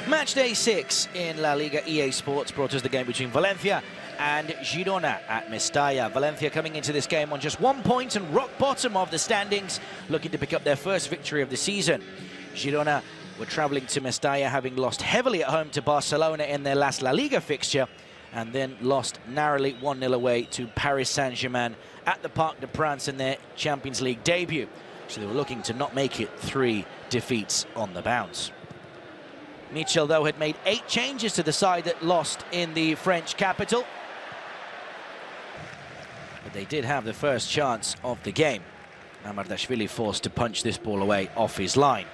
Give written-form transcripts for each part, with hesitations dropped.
Matchday 6 in La Liga. EA Sports brought us the game between Valencia and Girona at Mestalla. Valencia coming into this game on just 1 point and rock bottom of the standings, looking to pick up their first victory of the season. Girona were travelling to Mestalla, having lost heavily at home to Barcelona in their last La Liga fixture, and then lost narrowly 1-0 away to Paris Saint-Germain at the Parc des Princes in their Champions League debut. So they were looking to not make it 3 defeats on the bounce. Michel, though, had made 8 changes to the side that lost in the French capital. But they did have the first chance of the game. Mamardashvili forced to punch this ball away off his line.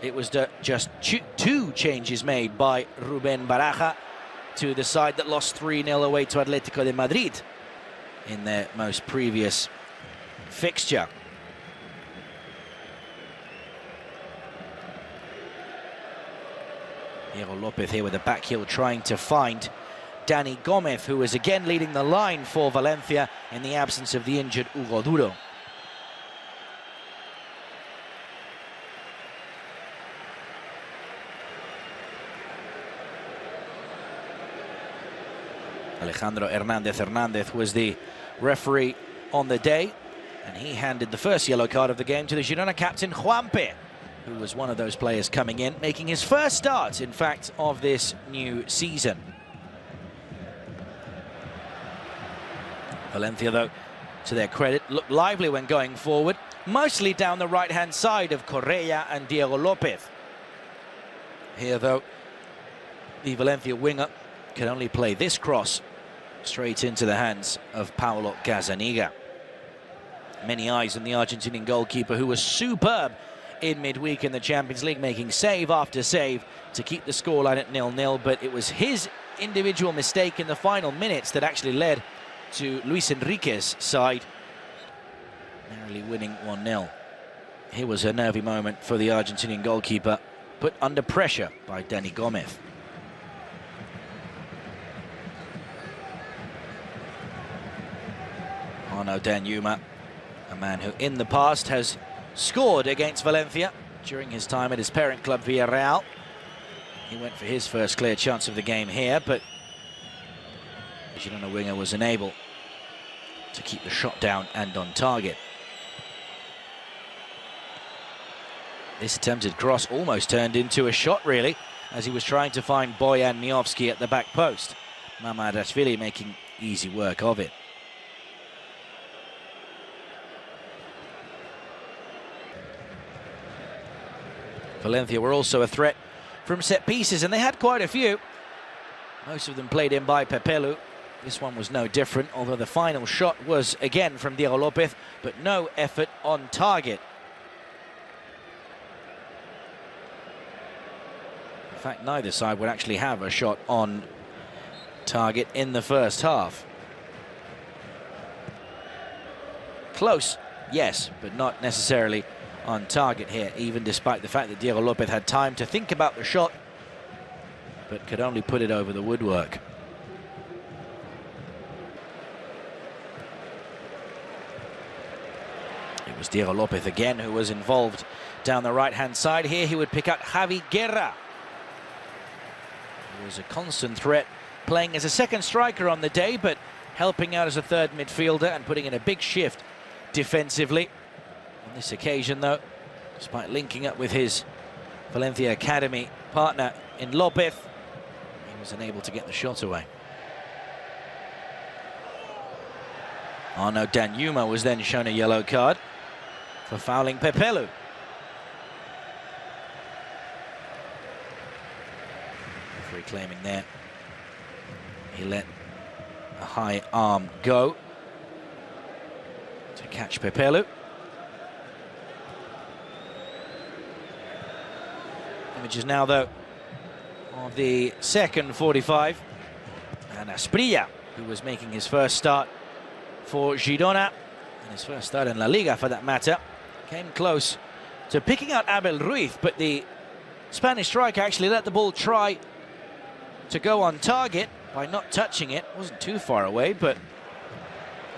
It was just 2 changes made by Rubén Baraja to the side that lost 3-0 away to Atlético de Madrid in their most previous fixture. Diego López here with a back heel trying to find Dani Gómez, who is again leading the line for Valencia in the absence of the injured Hugo Duro. Alejandro Hernández was the referee on the day, and he handed the first yellow card of the game to the Girona captain Juanpe, who was one of those players coming in, making his first start, in fact, of this new season. Valencia, though, to their credit, looked lively when going forward, mostly down the right-hand side of Correa and Diego López. Here, though, the Valencia winger can only play this cross straight into the hands of Paulo Gazzaniga. Many eyes on the Argentinian goalkeeper, who was superb in midweek in the Champions League, making save after save to keep the scoreline at 0-0, but it was his individual mistake in the final minutes that actually led to Luis Enrique's side narrowly winning 1-0. Here was a nervy moment for the Argentinian goalkeeper, put under pressure by Dani Gómez. Arnaud Danjuma, a man who in the past has scored against Valencia during his time at his parent club Villarreal. He went for his first clear chance of the game here, but the Girona winger was unable to keep the shot down and on target. This attempted cross almost turned into a shot, really, as he was trying to find Bojan Miovski at the back post. Mamardashvili making easy work of it. Valencia were also a threat from set pieces, and they had quite a few. Most of them played in by Pepelu. This one was no different, although the final shot was again from Diego López, but no effort on target. In fact, neither side would actually have a shot on target in the first half. Close, yes, but not necessarily on target here, even despite the fact that Diego López had time to think about the shot, but could only put it over the woodwork. It was Diego López again who was involved down the right-hand side. Here he would pick up Javi Guerra. He was a constant threat, playing as a second striker on the day, but helping out as a third midfielder and putting in a big shift defensively. On this occasion, though, despite linking up with his Valencia Academy partner in López, he was unable to get the shot away. Arnaud Danjuma was then shown a yellow card for fouling Pepelu. Referee claiming there he let a high arm go to catch Pepelu. Images now, though, of the second 45, and Asprilla, who was making his first start for Girona, and his first start in La Liga for that matter, came close to picking out Abel Ruiz, but the Spanish striker actually let the ball try to go on target by not touching it. Wasn't too far away, but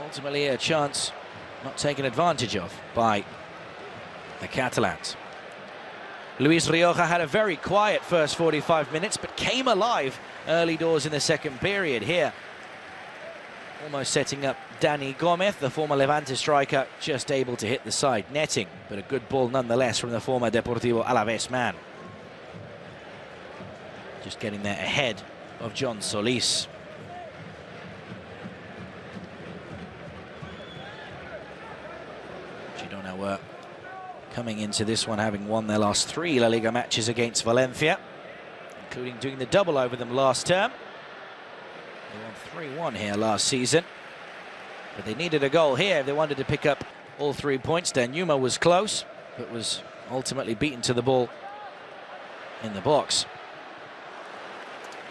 ultimately a chance not taken advantage of by the Catalans. Luis Rioja had a very quiet first 45 minutes, but came alive early doors in the second period here. Almost setting up Dani Gomez, the former Levante striker, just able to hit the side netting, but a good ball nonetheless from the former Deportivo Alaves man. Just getting there ahead of John Solis. Girona were coming into this one having won their last 3 La Liga matches against Valencia, including doing the double over them last term. They won 3-1 here last season, but they needed a goal here if they wanted to pick up all 3 points. Danjuma was close, but was ultimately beaten to the ball in the box.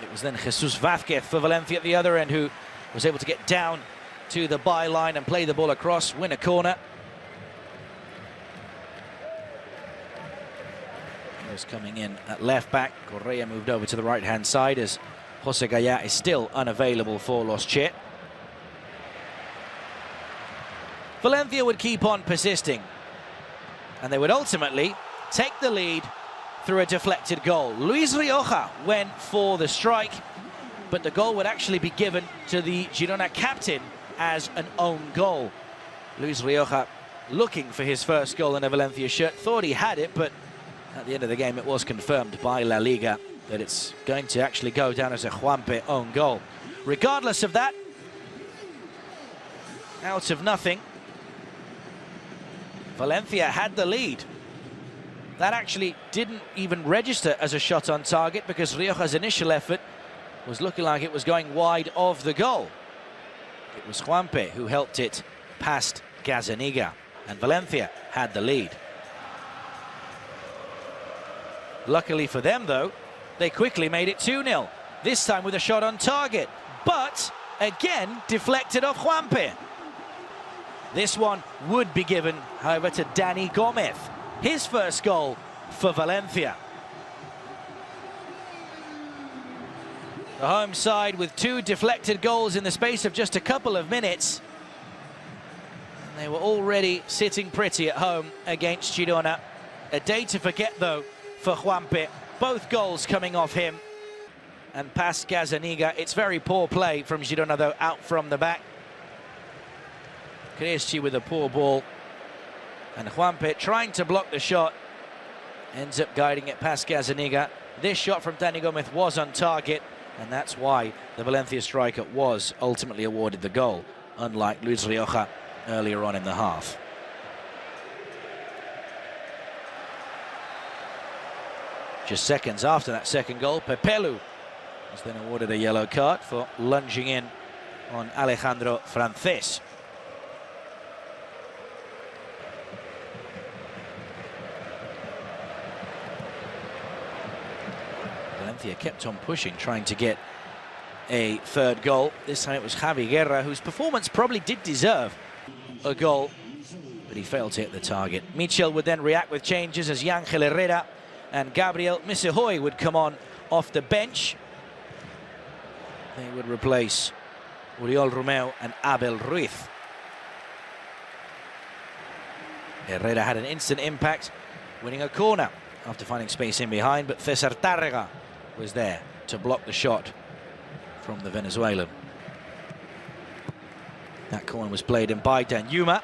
It was then Jesus Vázquez for Valencia at the other end who was able to get down to the byline and play the ball across, win a corner. He was coming in at left back. Correa moved over to the right-hand side as Jose Gaya is still unavailable for Los Che. Valencia would keep on persisting, and they would ultimately take the lead through a deflected goal. Luis Rioja went for the strike, but the goal would actually be given to the Girona captain as an own goal. Luis Rioja looking for his first goal in a Valencia shirt, thought he had it, but at the end of the game it was confirmed by La Liga that it's going to actually go down as a Juanpe own goal. Regardless of that, out of nothing, Valencia had the lead. That actually didn't even register as a shot on target because Rioja's initial effort was looking like it was going wide of the goal. It was Juanpe who helped it past Gazzaniga, and Valencia had the lead. Luckily for them, though, they quickly made it 2-0, this time with a shot on target, but again deflected off Juanpe. This one would be given, however, to Dani Gomez, his first goal for Valencia. The home side with 2 deflected goals in the space of just a couple of minutes. And they were already sitting pretty at home against Girona. A day to forget, though, for Juanpe. Both goals coming off him and past Gazzaniga. It's very poor play from Girona, though, out from the back. Cresci with a poor ball, and Juanpe trying to block the shot ends up guiding it past Gazzaniga. This shot from Dani Gomez was on target, and that's why the Valencia striker was ultimately awarded the goal, unlike Luis Rioja earlier on in the half. Just seconds after that second goal, Pepelu was then awarded a yellow card for lunging in on Alejandro Frances. Valencia kept on pushing, trying to get a third goal. This time it was Javi Guerra, whose performance probably did deserve a goal, but he failed to hit the target. Michel would then react with changes as Yangel Herrera and Gabriel Misehoy would come on off the bench. They would replace Oriol Romeu and Abel Ruiz. Herrera had an instant impact, winning a corner after finding space in behind, but Cesar Tárrega was there to block the shot from the Venezuelan. That corner was played in by Danjuma,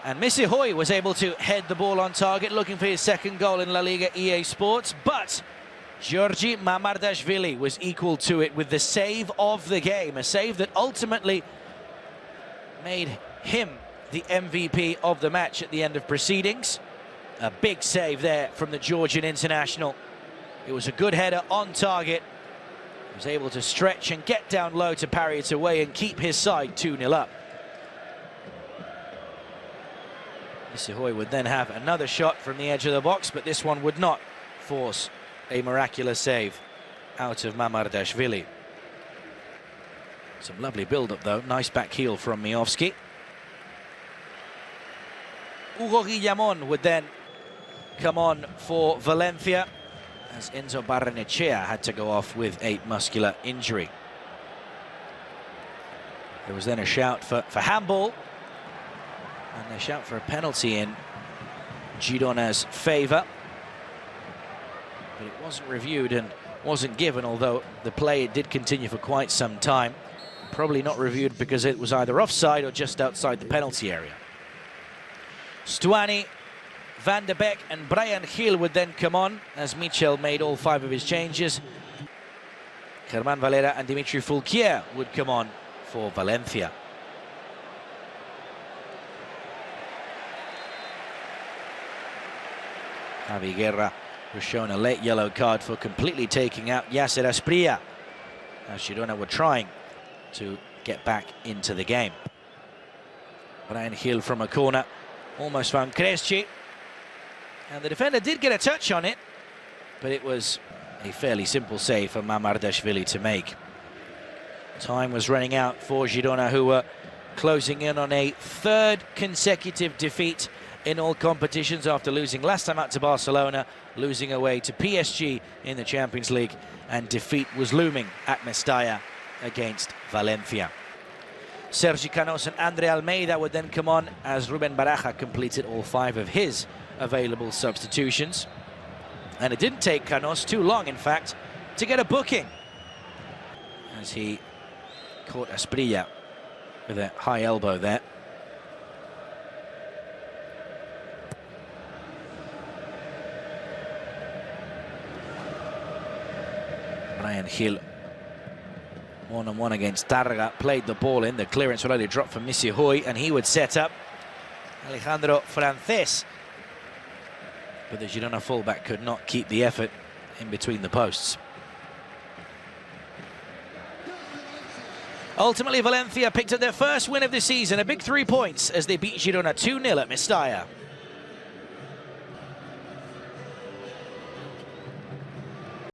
and Misehoy was able to head the ball on target, looking for his second goal in La Liga EA Sports, but Georgi Mamardashvili was equal to it with the save of the game, a save that ultimately made him the MVP of the match at the end of proceedings. A big save there from the Georgian international. It was a good header on target. He was able to stretch and get down low to parry it away and keep his side 2-0 up. Misehoy would then have another shot from the edge of the box, but this one would not force a miraculous save out of Mamardashvili. Some lovely build-up, though. Nice back heel from Miovski. Hugo Guillamon would then come on for Valencia, as Enzo Barrenechea had to go off with a muscular injury. There was then a shout for handball, and a shout for a penalty in Girona's favour. but it wasn't reviewed and wasn't given, although the play did continue for quite some time. Probably not reviewed because it was either offside or just outside the penalty area. Stuani, Van de Beek and Bryan Gil would then come on as Michel made all 5 of his changes. Germán Valera and Dimitri Foulquier would come on for Valencia. Javi Guerra was shown a late yellow card for completely taking out Yasser Asprilla, as Girona were trying to get back into the game. Bryan Gil from a corner almost found Cresci, and the defender did get a touch on it, but it was a fairly simple save for Mamardashvili to make. Time was running out for Girona, who were closing in on a 3rd consecutive defeat in all competitions after losing last time out to Barcelona, losing away to PSG in the Champions League, and defeat was looming at Mestalla against Valencia. Sergi Canos and Andre Almeida would then come on as Ruben Baraja completed all 5 of his available substitutions. And it didn't take Canos too long, in fact, to get a booking, as he caught Asprilla with a high elbow there. Bryan Gil, one-on-one against Targa, played the ball in. The clearance would only drop from Misihoy, and he would set up Alejandro Frances. But the Girona fullback could not keep the effort in between the posts. Ultimately, Valencia picked up their first win of the season, a big 3 points as they beat Girona 2-0 at Mestalla.